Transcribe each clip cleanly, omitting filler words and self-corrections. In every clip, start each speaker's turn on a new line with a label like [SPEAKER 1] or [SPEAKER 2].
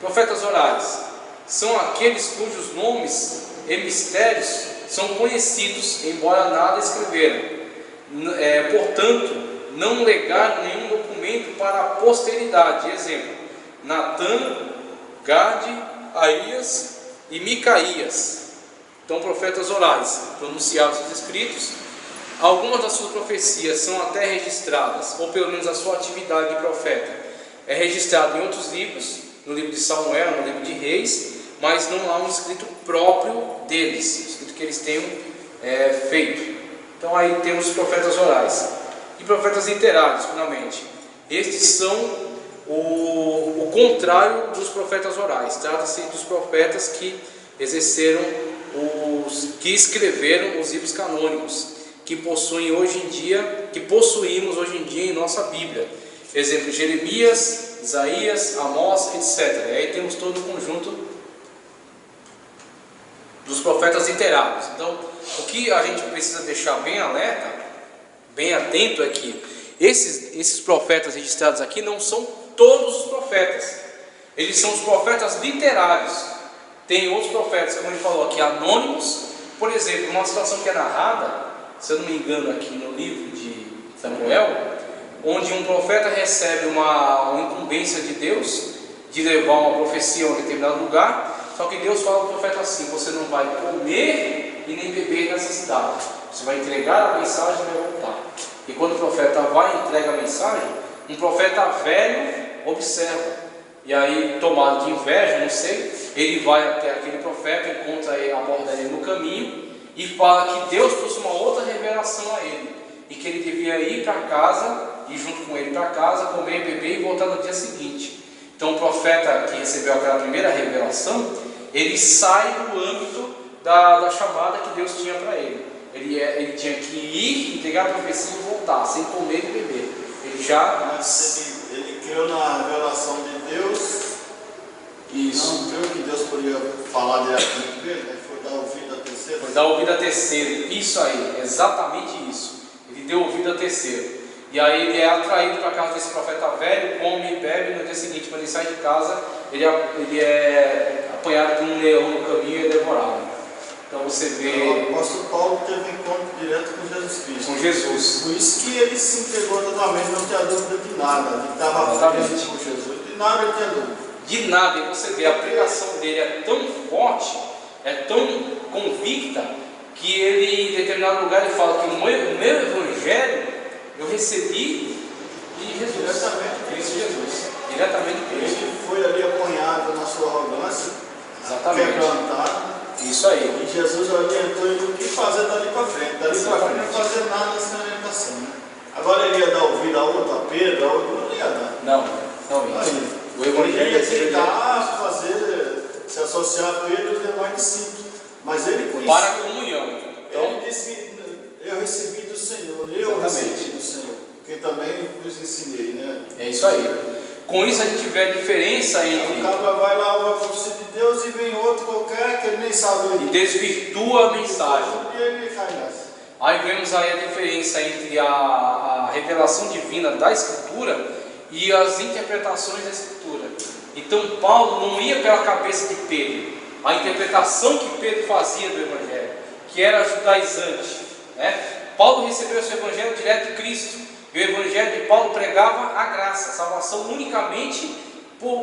[SPEAKER 1] Profetas orais são aqueles cujos nomes e mistérios são conhecidos, embora nada escreveram. Portanto, não legaram nenhum documento para a posteridade. Exemplo: Natã, Gade, Aías e Micaías. Então, profetas orais, pronunciados os escritos. Algumas das suas profecias são até registradas, ou pelo menos a sua atividade de profeta é registrada em outros livros, no livro de Samuel, no livro de Reis, mas não há um escrito próprio deles, escrito que eles tenham feito. Então aí temos os profetas orais e profetas literários, finalmente. Estes são o contrário dos profetas orais. Trata-se dos profetas que exerceram, que escreveram os livros canônicos, que possuímos hoje em dia em nossa Bíblia. Exemplo: Jeremias, Isaías, Amós, etc. E aí temos todo o conjunto dos profetas literários. Então, o que a gente precisa deixar bem alerta, bem atento, é que esses profetas registrados aqui não são todos os profetas. Eles são os profetas literários. Tem outros profetas, como ele falou aqui, anônimos. Por exemplo, uma situação que é narrada, se eu não me engano, aqui no livro de Samuel, onde um profeta recebe uma incumbência de Deus de levar uma profecia a um determinado lugar. Só que Deus fala ao profeta assim: você não vai comer e nem beber nessa cidade, você vai entregar a mensagem e vai voltar. E quando o profeta vai e entrega a mensagem, um profeta velho observa, e aí, tomado de inveja, não sei, ele vai até aquele profeta, encontra ele, aborda ele no caminho e fala que Deus trouxe uma outra revelação a ele, e que ele devia ir para casa, ir junto com ele para casa, comer, beber e voltar no dia seguinte. Então o profeta que recebeu aquela primeira revelação, ele sai do âmbito da chamada que Deus tinha para ele. Ele tinha que ir, entregar a profecia e voltar, sem comer e beber.
[SPEAKER 2] Ele creu na revelação de Deus. Isso. Não creu que Deus poderia falar diretamente com ele, foi dar ouvido a terceiro.
[SPEAKER 1] Foi dar ouvido a terceiro, isso aí, exatamente isso. Ele deu ouvido a terceiro. E aí ele é atraído para a casa desse profeta velho, come e bebe, e no dia seguinte, quando ele sai de casa, ele é apanhado por um leão no caminho e é devorado. Então você vê...
[SPEAKER 2] O apóstolo Paulo teve um encontro direto com Jesus Cristo.
[SPEAKER 1] Com Jesus.
[SPEAKER 2] Por isso que ele se entregou totalmente, não tinha dúvida de nada. Ele estava presente com Jesus, de nada ele tinha dúvida.
[SPEAKER 1] De nada, e você vê, a pregação dele é tão forte, é tão convicta, que ele, em determinado lugar, ele fala que o meu evangelho eu recebi de Jesus.
[SPEAKER 2] Diretamente de
[SPEAKER 1] Cristo Jesus. Diretamente de Cristo.
[SPEAKER 2] Ele foi ali apanhado na sua arrogância,
[SPEAKER 1] exatamente,
[SPEAKER 2] quebrantado.
[SPEAKER 1] Isso aí.
[SPEAKER 2] E Jesus orientou ele o que fazer dali para frente. Dali para frente não ia fazer nada sem orientação. Né? Agora ele ia dar ouvido a outro, a Pedro, a outro, não ia dar.
[SPEAKER 1] Não ia. O evangelho
[SPEAKER 2] ele ia tentar se associar com ele e os demais discípulos. Mas ele conhecia.
[SPEAKER 1] Para a comunhão. Então,
[SPEAKER 2] ele disse: eu recebi do Senhor, eu recebi do Senhor, que também vos ensinei, né?
[SPEAKER 1] É isso aí. Com isso a gente vê a diferença entre...
[SPEAKER 2] O cara vai lá, ouve a profecia de Deus, e vem outro qualquer que ele nem sabe.
[SPEAKER 1] E desvirtua a mensagem.
[SPEAKER 2] E ele cai nessa.
[SPEAKER 1] Aí vemos aí a diferença entre a revelação divina da Escritura e as interpretações da Escritura. Então Paulo não ia pela cabeça de Pedro, a interpretação que Pedro fazia do Evangelho, que era judaizante, né? Paulo recebeu esse Evangelho direto de Cristo, e o Evangelho de Paulo pregava a graça, a salvação unicamente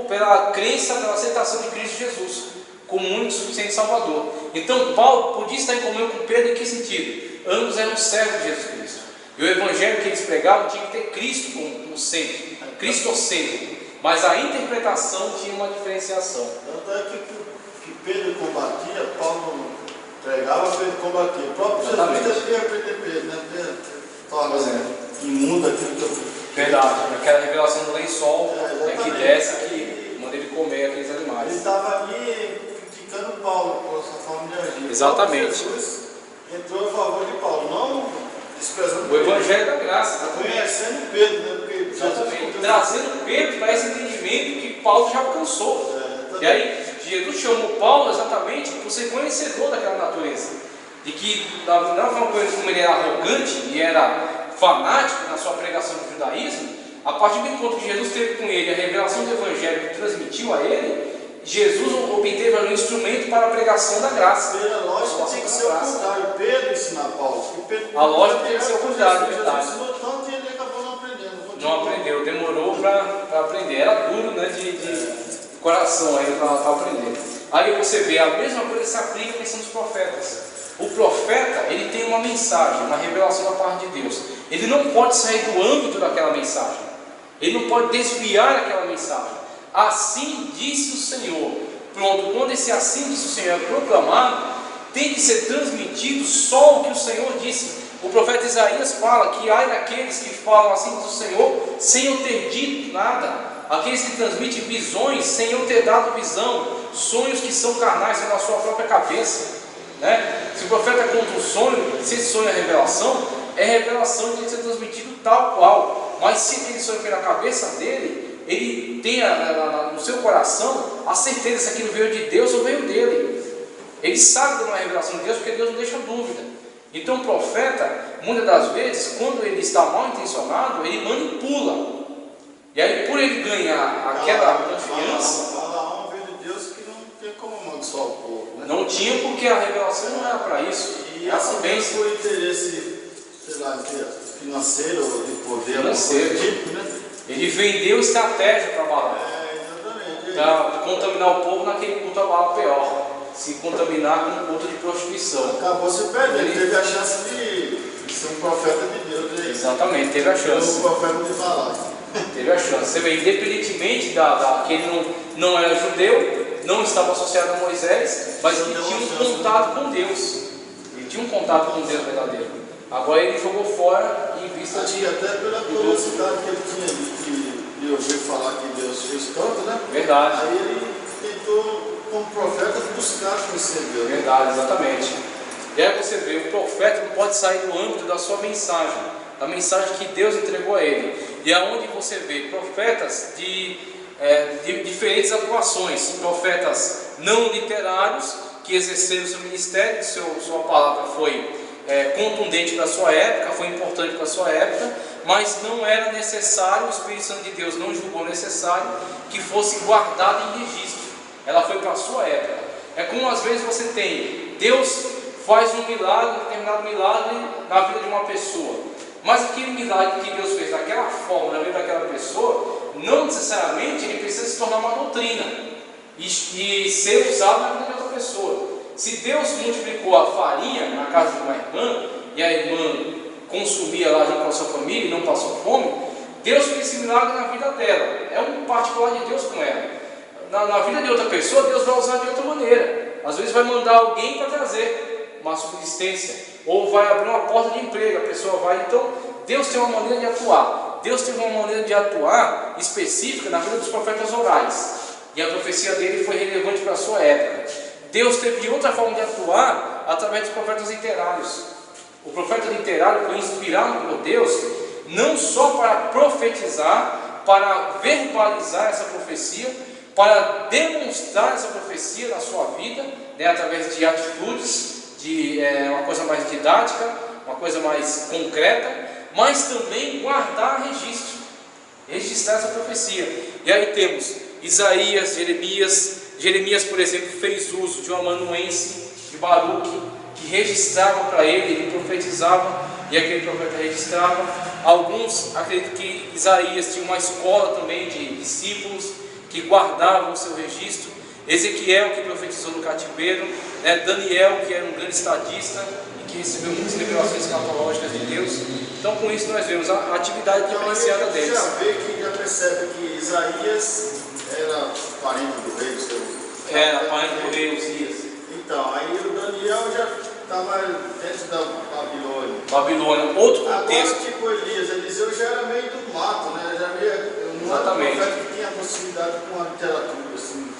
[SPEAKER 1] pela crença, pela aceitação de Cristo Jesus como único e suficiente Salvador. Então Paulo podia estar em comunhão com Pedro em que sentido? Ambos eram servos de Jesus Cristo, e o Evangelho que eles pregavam tinha que ter Cristo como centro, cristocêntrico, mas a interpretação tinha uma diferenciação.
[SPEAKER 2] Tanto é que Pedro combatia, Paulo pregava, Pedro combatia. O próprio Jesus teve que aprender Pedro, né? Pedro, imunda aquilo que eu fiz.
[SPEAKER 1] Verdade, aquela revelação do lençol que desce, que manda ele comer aqueles animais.
[SPEAKER 2] Ele estava ali criticando Paulo por essa forma de agir.
[SPEAKER 1] Exatamente.
[SPEAKER 2] Jesus entrou a favor de Paulo, não desprezando
[SPEAKER 1] o Evangelho da graça,
[SPEAKER 2] conhecendo Pedro, né? Porque
[SPEAKER 1] exatamente, trazendo Pedro para esse entendimento que Paulo já alcançou. E aí Jesus chamou Paulo exatamente por ser conhecedor daquela natureza, de que da forma como ele era arrogante e era fanático na sua pregação do judaísmo, a partir do encontro que Jesus teve com ele, a revelação do Evangelho que transmitiu a ele, Jesus obteve ali um instrumento para a pregação da graça.
[SPEAKER 2] Pela lógica tem que ser o contrário. Pedro ensina Paulo.
[SPEAKER 1] A lógica tem que ser o contrário, verdade.
[SPEAKER 2] Jesus ensinou tanto e ele acabou não aprendendo.
[SPEAKER 1] Não aprendeu, demorou para aprender. Era duro, né, de coração aí para aprender. Aí você vê, a mesma coisa se aplica à questão dos profetas. O profeta, ele tem uma mensagem, uma revelação da parte de Deus. Ele não pode sair do âmbito daquela mensagem. Ele não pode desviar aquela mensagem. Assim disse o Senhor. Pronto, quando esse assim disse o Senhor é proclamado, tem que ser transmitido só o que o Senhor disse. O profeta Isaías fala que ai daqueles que falam assim diz o Senhor, sem eu ter dito nada. Aqueles que transmitem visões sem eu ter dado visão, sonhos que são carnais, são na sua própria cabeça, né? Se o profeta conta um sonho, se esse sonho é revelação tem que ser transmitido tal qual. Mas se aquele sonho foi na cabeça dele, ele tem no seu coração a certeza se aquilo veio de Deus ou veio dele. Ele sabe que não é revelação de Deus, porque Deus não deixa dúvida. Então o profeta, muitas das vezes, quando ele está mal intencionado, ele manipula. E aí, por ele ganhar aquela confiança,
[SPEAKER 2] Balaão veio de Deus que não tinha como amaldiçoar o povo, né?
[SPEAKER 1] Não tinha, porque a revelação não era para isso.
[SPEAKER 2] E assim foi interesse, sei lá, financeiro ou de poder,
[SPEAKER 1] financeiro.
[SPEAKER 2] Típico, né?
[SPEAKER 1] Ele vendeu estratégia para Balaão.
[SPEAKER 2] Exatamente.
[SPEAKER 1] Para contaminar o povo naquele culto a Baal pior. Se contaminar com um culto de prostituição.
[SPEAKER 2] Acabou se perdendo, ele teve a chance de ser um profeta de Deus. Aí.
[SPEAKER 1] Exatamente, teve a chance.
[SPEAKER 2] Um profeta de falar.
[SPEAKER 1] Teve a chance. Você vê, independentemente que ele não era judeu, não estava associado a Moisés, mas ele tinha um contato com Deus. Ele tinha um contato com Deus verdadeiro. Agora ele jogou fora em vista
[SPEAKER 2] Acho
[SPEAKER 1] de.
[SPEAKER 2] que até pela curiosidade que ele tinha de ouvir falar que Deus fez tanto, né?
[SPEAKER 1] Verdade.
[SPEAKER 2] Aí ele tentou, como profeta, buscar conhecer Deus.
[SPEAKER 1] Verdade, exatamente. E aí você vê, o profeta não pode sair do âmbito da sua mensagem, da mensagem que Deus entregou a ele. E aonde você vê profetas de diferentes atuações, profetas não literários que exerceram seu ministério, sua palavra foi contundente para a sua época, foi importante para a sua época, mas não era necessário, o Espírito Santo de Deus não julgou necessário que fosse guardado em registro. Ela foi para a sua época. É como às vezes você tem, Deus faz um milagre, um determinado milagre na vida de uma pessoa, mas aquele milagre que Deus fez daquela forma na vida daquela pessoa, não necessariamente ele precisa se tornar uma doutrina e ser usado na vida de outra pessoa. Se Deus multiplicou a farinha na casa de uma irmã, e a irmã consumia lá junto com a sua família e não passou fome, Deus fez esse milagre na vida dela. É um particular de Deus com ela. Na vida de outra pessoa, Deus vai usar de outra maneira. Às vezes vai mandar alguém para trazer uma subsistência, ou vai abrir uma porta de emprego, a pessoa vai. Então, Deus tem uma maneira de atuar. Deus teve uma maneira de atuar específica na vida dos profetas orais, e a profecia dele foi relevante para a sua época. Deus teve outra forma de atuar através dos profetas literários. O profeta literário foi inspirado por Deus não só para profetizar, para verbalizar essa profecia, para demonstrar essa profecia na sua vida, né, através de atitudes, de uma coisa mais didática, uma coisa mais concreta, mas também guardar registro, registrar essa profecia. E aí temos Isaías, Jeremias, por exemplo, fez uso de um amanuense, de Baruque, que registrava para ele profetizava, e aquele profeta registrava. Alguns acreditam que Isaías tinha uma escola também de discípulos que guardavam o seu registro. Ezequiel, que profetizou no cativeiro, Daniel, que era um grande estadista e que recebeu muitas revelações escatológicas de Deus. Então, com isso nós vemos a atividade diferenciada deles.
[SPEAKER 2] Já vê que já percebe que Isaías era parente do rei,
[SPEAKER 1] era parente do rei Uzias.
[SPEAKER 2] Então, aí o Daniel já estava dentro da
[SPEAKER 1] Babilônia, outro contexto.
[SPEAKER 2] Agora, tipo Eliseu já era meio do mato, né? Já havia um profeta que tinha possibilidade com a literatura, assim.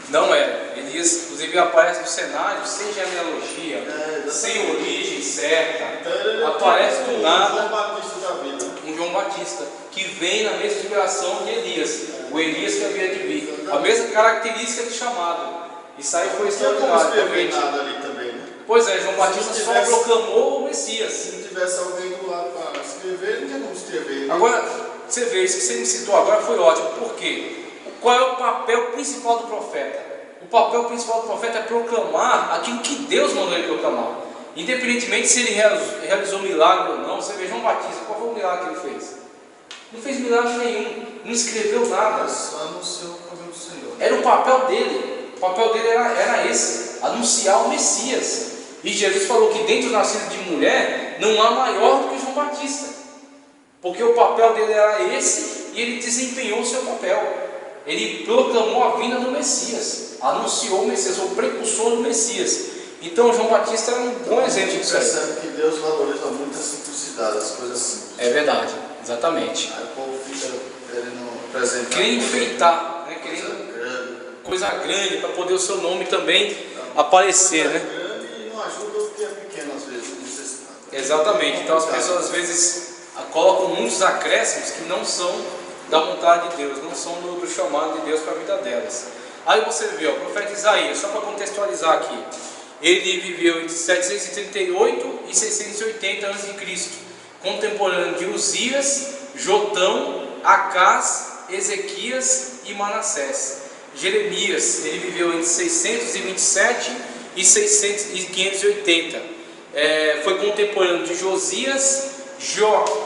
[SPEAKER 1] Não era. Elias, inclusive, aparece no cenário sem genealogia, sem origem certa. Então, aparece do nada.
[SPEAKER 2] João Batista da vida.
[SPEAKER 1] Um João Batista, que vem na mesma geração de Elias. O Elias que havia de vir. A mesma característica de chamado. Isso aí foi extraordinário.
[SPEAKER 2] Não escrever nada ali também, né?
[SPEAKER 1] Pois é, João Batista só proclamou o Messias.
[SPEAKER 2] Se não tivesse alguém do lado para escrever, não tinha como escrever. Né?
[SPEAKER 1] Agora, você vê, isso que você me citou agora foi ótimo. Por quê? qual é o papel principal do profeta? O papel principal do profeta é proclamar aquilo que Deus mandou ele proclamar. Independentemente se ele realizou milagre ou não. Você vê João Batista, qual foi o milagre que ele fez? Não fez milagre nenhum, não escreveu nada.
[SPEAKER 2] Só anunciou o caminho do Senhor.
[SPEAKER 1] Era o papel dele. O papel dele era esse, anunciar o Messias. E Jesus falou que dentro do nascido de mulher não há maior do que João Batista, porque o papel dele era esse e ele desempenhou o seu papel. Ele proclamou a vinda do Messias, anunciou o Messias, o precursor do Messias. Então João Batista era um bom exemplo disso aí.
[SPEAKER 2] Percebe que Deus valoriza muito a simplicidade, as coisas simples.
[SPEAKER 1] É verdade, exatamente.
[SPEAKER 2] Aí o povo fica querendo apresentar,
[SPEAKER 1] querendo enfeitar, né? Querendo coisa grande para poder o seu nome também aparecer, né?
[SPEAKER 2] Grande e não ajuda o que é pequeno às vezes, necessidade.
[SPEAKER 1] Exatamente. Então as pessoas às vezes colocam muitos acréscimos que não são da vontade de Deus, não são do chamado de Deus para a vida delas. Aí você vê, o profeta Isaías, só para contextualizar aqui, ele viveu entre 738 e 680 a.C., contemporâneo de Uzias, Jotão, Acás, Ezequias e Manassés. Jeremias, ele viveu entre 627 e 580. Foi contemporâneo de Josias,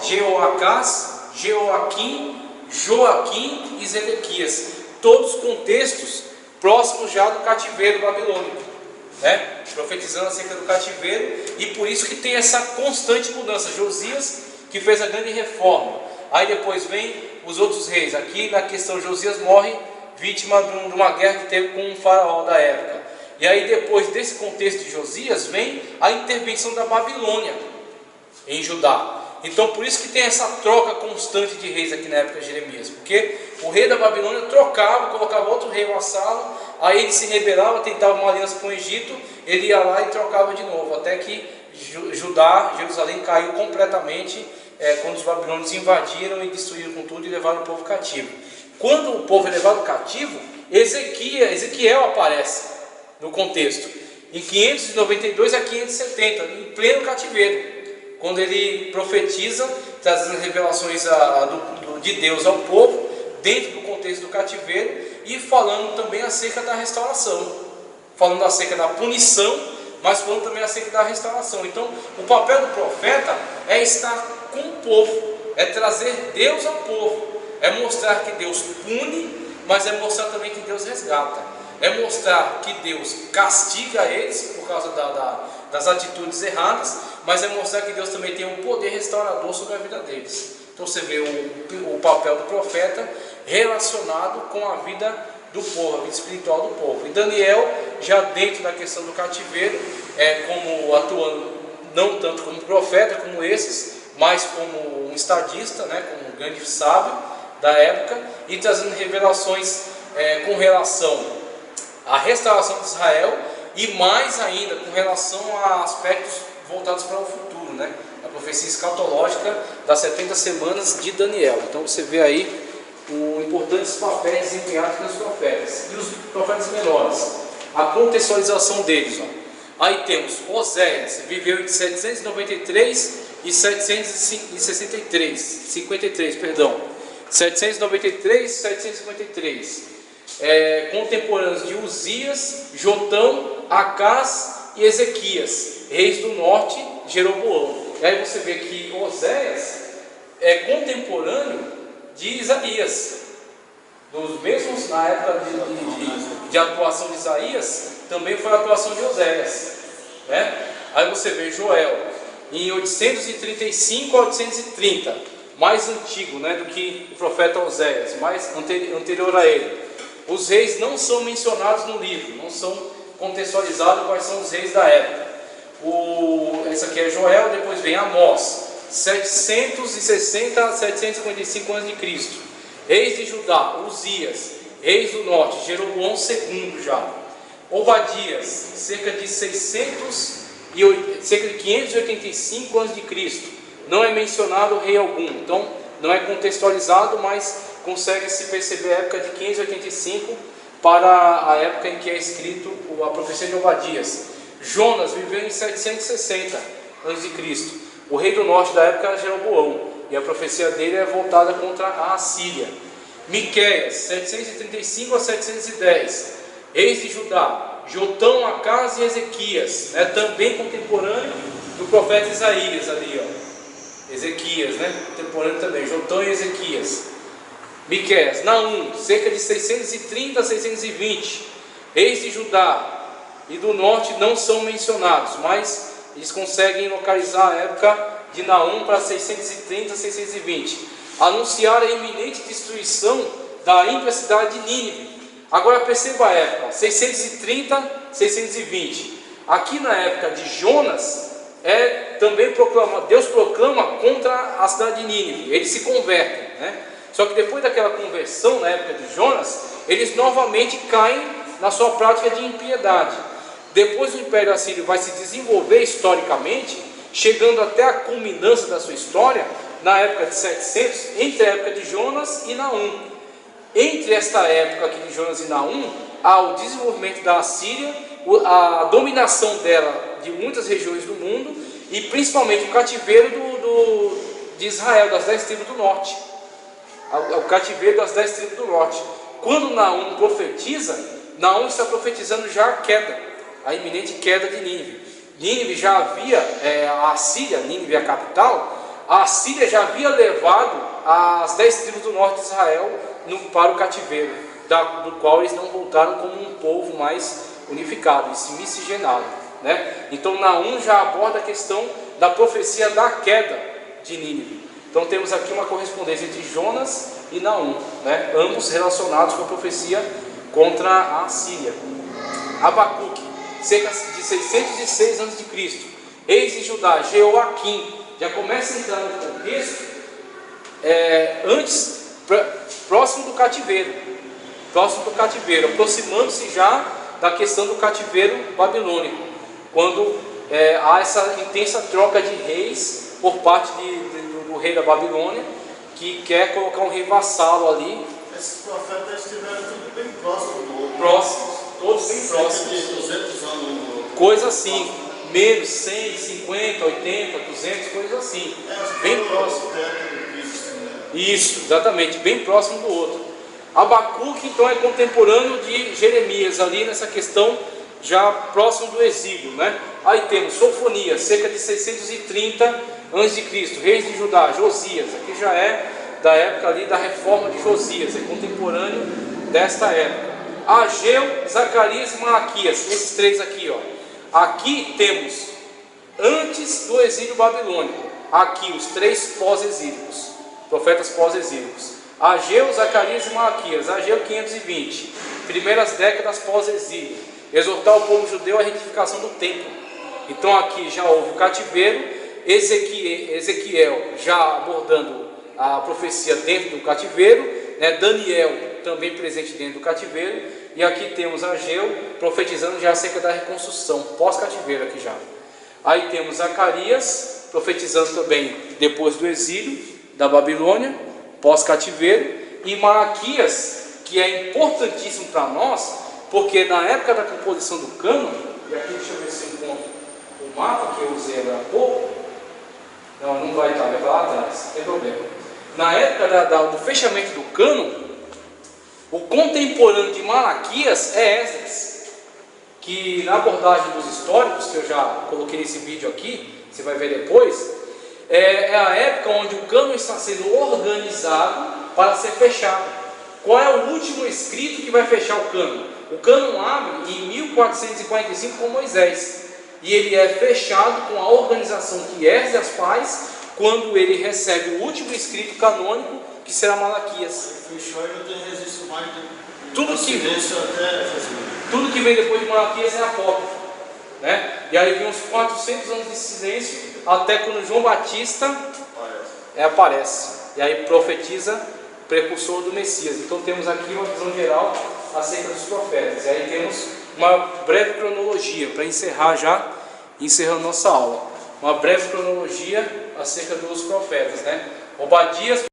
[SPEAKER 1] Jeoacás, Joaquim e Zedequias. Todos contextos próximos já do cativeiro babilônico, né? Profetizando acerca do cativeiro, e por isso que tem essa constante mudança. Josias, que fez a grande reforma, aí depois vem os outros reis. Aqui na questão, Josias morre vítima de uma guerra que teve com um faraó da época, e aí depois desse contexto de Josias vem a intervenção da Babilônia em Judá. Então por isso que tem essa troca constante de reis aqui na época de Jeremias, porque o rei da Babilônia trocava, colocava outro rei vassalo, aí ele se rebelava, tentava uma aliança com o Egito, ele ia lá e trocava de novo, até que Jerusalém caiu completamente, quando os babilônios invadiram e destruíram com tudo e levaram o povo cativo. Quando o povo é levado cativo, Ezequiel aparece no contexto, em 592 a 570, em pleno cativeiro, quando ele profetiza, trazendo revelações de Deus ao povo, dentro do contexto do cativeiro, e falando também acerca da restauração, falando acerca da punição, mas falando também acerca da restauração. Então, o papel do profeta é estar com o povo, é trazer Deus ao povo, é mostrar que Deus pune, mas é mostrar também que Deus resgata, é mostrar que Deus castiga eles por causa das atitudes erradas, mas é mostrar que Deus também tem um poder restaurador sobre a vida deles. Então você vê o papel do profeta relacionado com a vida do povo, a vida espiritual do povo. E Daniel, já dentro da questão do cativeiro, como atuando não tanto como profeta como esses, mas como um estadista, né, como um grande sábio da época, e trazendo revelações com relação à restauração de Israel, e mais ainda com relação a aspectos voltados para o futuro, né? A profecia escatológica das 70 semanas de Daniel. Então você vê aí os importantes papéis desempenhados pelos profetas. E os profetas menores, a contextualização deles. Aí temos Oséias, viveu entre 793 e 753, 793 e 753. Contemporâneos de Uzias, Jotão, Acás e Ezequias, reis do norte, Jeroboão. E aí você vê que Oséias é contemporâneo de Isaías, dos mesmos, na época de atuação de Isaías, também foi a atuação de Oséias, né? Aí você vê Joel em 835 a 830, mais antigo, né, do que o profeta Oséias, mais anterior a ele. Os reis não são mencionados no livro, não são contextualizados quais são os reis da época. Esse aqui é Joel, depois vem Amós, 760 a 755 a.C. Reis de Judá, Uzias. Reis do norte, Jeroboão II já. Obadias, cerca de 585 a.C. Não é mencionado rei algum, então não é contextualizado, mas consegue-se perceber a época de 585 para a época em que é escrito a profecia de Obadias. Jonas viveu em 760 a.C. O rei do norte da época era Jeroboão, e a profecia dele é voltada contra a Assíria. Miqueias, 735 a 710. Reis de Judá, Jotão, Acás e Ezequias, né? Também contemporâneo do profeta Isaías ali, ó. Ezequias, né? Contemporâneo também, Jotão e Ezequias. Miqueias, Naum, cerca de 630 a 620. Reis de Judá e do norte não são mencionados, mas eles conseguem localizar a época de Naum para 630 a 620. Anunciar a iminente destruição da ímpia cidade de Nínive. Agora perceba a época, 630 a 620. Aqui na época de Jonas, também Deus proclama contra a cidade de Nínive. Eles se convertem, né? Só que depois daquela conversão, na época de Jonas, eles novamente caem na sua prática de impiedade. Depois o Império Assírio vai se desenvolver historicamente, chegando até a culminância da sua história, na época de 700, entre a época de Jonas e Naum. Entre esta época aqui de Jonas e Naum, há o desenvolvimento da Assíria, a dominação dela de muitas regiões do mundo, e principalmente o cativeiro de Israel, das 10 tribos do norte. O cativeiro das 10 tribos do norte. Quando Naum profetiza, Naum está profetizando já a queda, a iminente queda de Nínive. Nínive já havia, a Assíria, Nínive a capital, a Assíria já havia levado as 10 tribos do norte de Israel para o cativeiro, do qual eles não voltaram como um povo mais unificado, e se miscigenaram, né? Então Naum já aborda a questão da profecia da queda de Nínive. Então temos aqui uma correspondência entre Jonas e Naum, né? Ambos relacionados com a profecia contra a Assíria. Abacuque, cerca de 606 a.C. Reis de Judá, Jeoaquim, já começa a entrar no contexto próximo do cativeiro, aproximando-se já da questão do cativeiro babilônico, quando há essa intensa troca de reis por parte do rei da Babilônia, que quer colocar um rei vassalo ali.
[SPEAKER 2] Esses profetas estiveram tudo bem próximos do outro.
[SPEAKER 1] Próximos, todos bem próximos.
[SPEAKER 2] De 200 anos.
[SPEAKER 1] Coisa assim, menos 100, 50, 80, 200, coisa assim. Bem próximo. Isso, exatamente, bem próximo do outro. Abacuque, então, é contemporâneo de Jeremias, ali nessa questão já próximo do exílio, né? Aí temos Sofonias, cerca de 630 a.C., reis de Judá, Josias, aqui já é da época ali da reforma de Josias, é contemporâneo desta época. Ageu, Zacarias e Malaquias, esses três aqui, ó. Aqui temos antes do exílio babilônico, aqui os três pós-exílicos, profetas pós-exílicos. Ageu, Zacarias e Malaquias. Ageu 520, primeiras décadas pós-exílio, exortar o povo judeu à retificação do templo. Então aqui já houve o cativeiro. Ezequiel já abordando a profecia dentro do cativeiro, né? Daniel também presente dentro do cativeiro, e aqui temos Ageu profetizando já acerca da reconstrução pós-cativeiro aqui já. Aí temos Zacarias profetizando também depois do exílio da Babilônia, pós-cativeiro, e Malaquias, que é importantíssimo para nós, porque na época da composição do cânon, e aqui deixa eu ver se eu encontro o mapa que eu usei agora há pouco. Não vai estar, vai lá atrás, não tem problema. Na época do fechamento do cânon, o contemporâneo de Malaquias é Esdras, que na abordagem dos históricos, que eu já coloquei nesse vídeo aqui, você vai ver depois, é a época onde o cânon está sendo organizado para ser fechado. Qual é o último escrito que vai fechar o cânon? O cânon abre em 1445 com Moisés, e ele é fechado com a organização que Esdras faz quando ele recebe o último escrito canônico, que será Malaquias.
[SPEAKER 2] Fechou e não tem registro mais de
[SPEAKER 1] tudo que vem depois de Malaquias é apócrifo, né? E aí vem uns 400 anos de silêncio, até quando João Batista aparece, e aí profetiza precursor do Messias. Então temos aqui uma visão geral acerca dos profetas, e aí temos uma breve cronologia para encerrando nossa aula, uma breve cronologia acerca dos profetas, né? Obadias